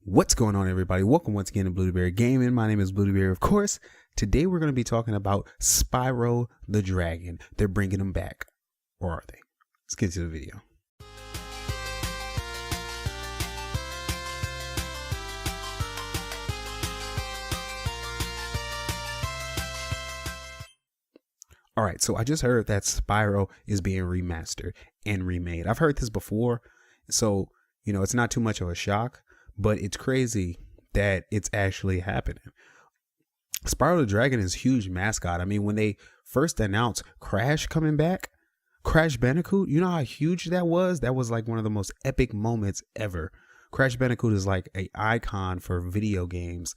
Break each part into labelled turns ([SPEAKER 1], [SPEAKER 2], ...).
[SPEAKER 1] What's going on, everybody? Welcome once again to Bluedaberry Gaming. My name is Bluedaberry, of course. Today we're going to be talking about Spyro the Dragon. They're bringing him back. Or are they? Let's get to the video. Alright, so I just heard that Spyro is being remastered and remade. I've heard this before, so, it's not too much of a shock. But it's crazy that it's actually happening. Spyro the Dragon is a huge mascot. I mean, when they first announced Crash coming back, Crash Bandicoot, you know how huge that was? That was like one of the most epic moments ever. Crash Bandicoot is like an icon for video games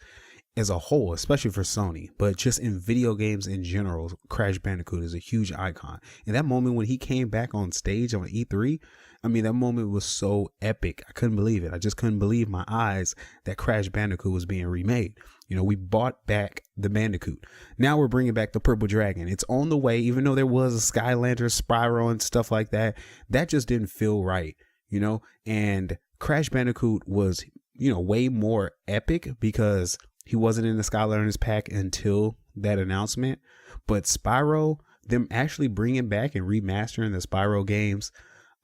[SPEAKER 1] as a whole, especially for Sony, but just in video games in general, Crash Bandicoot is a huge icon. And that moment when he came back on stage on E3, I mean, that moment was so epic. I couldn't believe it. I just couldn't believe my eyes that Crash Bandicoot was being remade. We bought back the Bandicoot. Now we're bringing back the Purple Dragon. It's on the way, even though there was a Sky Lantern, Spyro, and stuff like that. That just didn't feel right, and Crash Bandicoot was, way more epic because he wasn't in the Sky Lanterns pack until that announcement. But Spyro, them actually bringing back and remastering the Spyro games,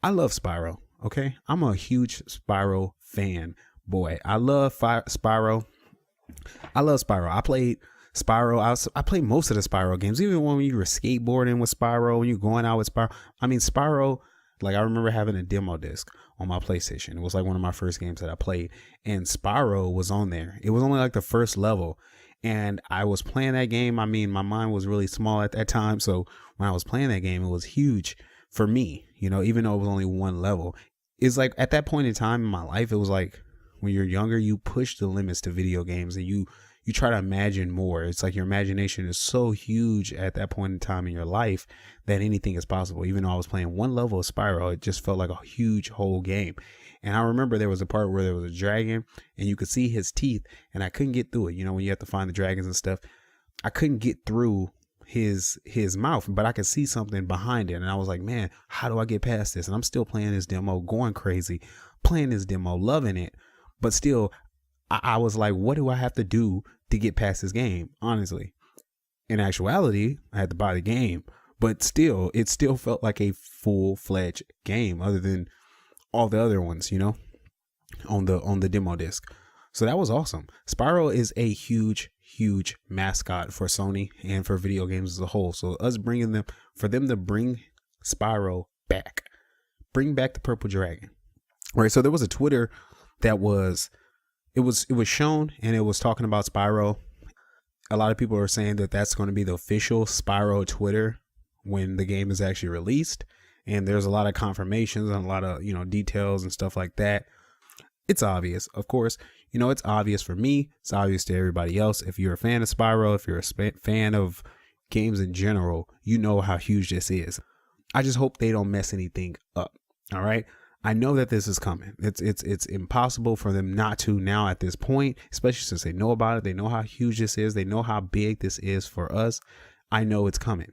[SPEAKER 1] I love Spyro, okay? I'm a huge Spyro fan, boy. I love Spyro. I love Spyro. I played Spyro. I played most of the Spyro games, even when you were skateboarding with Spyro, when you're going out with Spyro. I mean, Spyro, like I remember having a demo disc on my PlayStation. It was like one of my first games that I played, and Spyro was on there. It was only like the first level, and I was playing that game. I mean, my mind was really small at that time, so when I was playing that game, it was huge for me, even though it was only one level. It's like at that point in time in my life, it was like when you're younger, you push the limits to video games and you try to imagine more. It's like your imagination is so huge at that point in time in your life that anything is possible. Even though I was playing one level of Spyro, it just felt like a huge whole game. And I remember there was a part where there was a dragon and you could see his teeth, and I couldn't get through it. When you have to find the dragons and stuff, I couldn't get through his mouth, but I could see something behind it, and I was like, man, how do I get past this? And I'm still playing this demo, going crazy, playing this demo, loving it, but still I was like, what do I have to do to get past this game? Honestly, in actuality, I had to buy the game, but still, it still felt like a full-fledged game other than all the other ones, on the demo disc. So that was awesome. Spyro is a huge mascot for Sony and for video games as a whole. So for them to bring Spyro back, bring back the Purple Dragon. All right. So there was a Twitter that was shown, and it was talking about Spyro. A lot of people are saying that that's going to be the official Spyro Twitter when the game is actually released. And there's a lot of confirmations and a lot of, details and stuff like that. It's obvious, of course. It's obvious for me. It's obvious to everybody else. If you're a fan of Spyro, if you're a fan of games in general, you know how huge this is. I just hope they don't mess anything up. All right. I know that this is coming. It's impossible for them not to now at this point, especially since they know about it. They know how huge this is. They know how big this is for us. I know it's coming.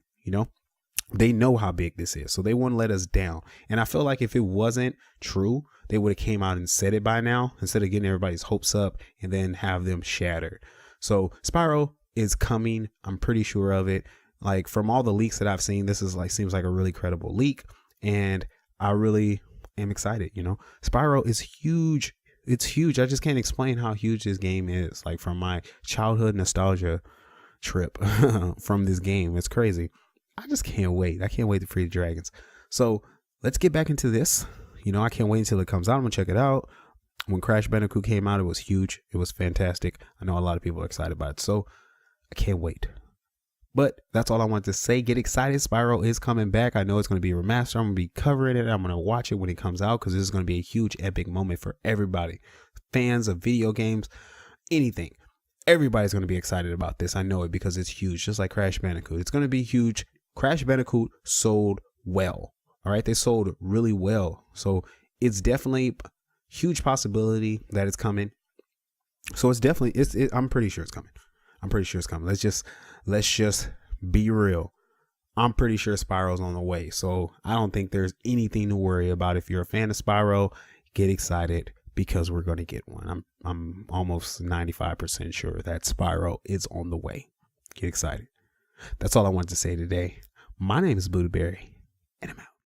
[SPEAKER 1] They know how big this is, so they wouldn't let us down. And I feel like if it wasn't true, they would have came out and said it by now instead of getting everybody's hopes up and then have them shattered. So Spyro is coming. I'm pretty sure of it. Like from all the leaks that I've seen, this is seems like a really credible leak, and I really am excited. Spyro is huge. It's huge. I just can't explain how huge this game is. Like from my childhood nostalgia trip from this game, it's crazy. I just can't wait. I can't wait to free the dragons. So let's get back into this. I can't wait until it comes out. I'm gonna check it out. When Crash Bandicoot came out, it was huge. It was fantastic. I know a lot of people are excited about it, so I can't wait. But that's all I wanted to say. Get excited. Spyro is coming back. I know it's going to be remastered. I'm going to be covering it. I'm going to watch it when it comes out because this is going to be a huge epic moment for everybody. Fans of video games, anything. Everybody's going to be excited about this. I know it because it's huge, just like Crash Bandicoot. It's going to be huge. Crash Bandicoot sold well. All right. They sold really well. So it's definitely a huge possibility that it's coming. So it's definitely, I'm pretty sure it's coming. I'm pretty sure it's coming. Let's just be real. I'm pretty sure Spyro's on the way. So I don't think there's anything to worry about. If you're a fan of Spyro, get excited. because we're going to get one. I'm almost 95% sure that Spyro is on the way. Get excited. That's all I wanted to say today. My name is Bluedaberry, and I'm out.